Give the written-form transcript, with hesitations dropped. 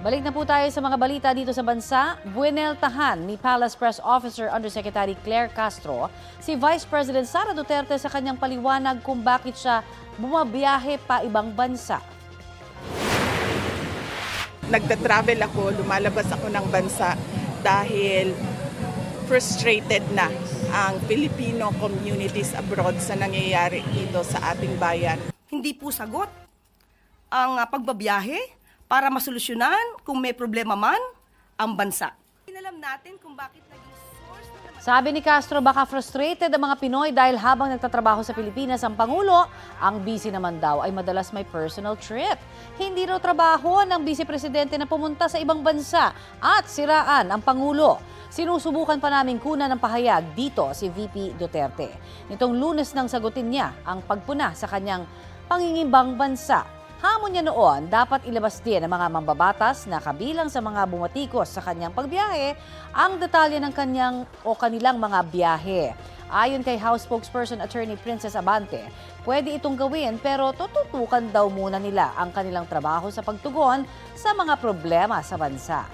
Balik na po tayo sa mga balita dito sa bansa. Bueneltahan ni Palace Press Officer Undersecretary Claire Castro si Vice President Sara Duterte sa kanyang paliwanag kung bakit siya bumabiyahe pa ibang bansa. Nagta-travel ako, lumalabas ako ng bansa dahil frustrated na ang Filipino communities abroad sa nangyayari dito sa ating bayan. Hindi po sagot ang pagbabiyahe para masolusyonan kung may problema man ang bansa. Inalam natin kung bakit naging source na Sabi ni Castro, baka frustrated ang mga Pinoy dahil habang nagtatrabaho sa Pilipinas ang Pangulo, ang busy naman daw ay madalas may personal trip. Hindi raw trabaho ng Vice Presidente na pumunta sa ibang bansa at siraan ang Pangulo. Sinusubukan pa namin kunan ng pahayag dito si VP Duterte. Nitong Lunes nang sagutin niya ang pagpuna sa kanyang pangingimbang bansa. Hamon niya noon, dapat ilabas din ng mga mambabatas na kabilang sa mga bumatikos sa kanyang pagbiyahe ang detalye ng kanilang mga biyahe. Ayon kay House Spokesperson Attorney Princess Abante, pwede itong gawin pero tututukan daw muna nila ang kanilang trabaho sa pagtugon sa mga problema sa bansa.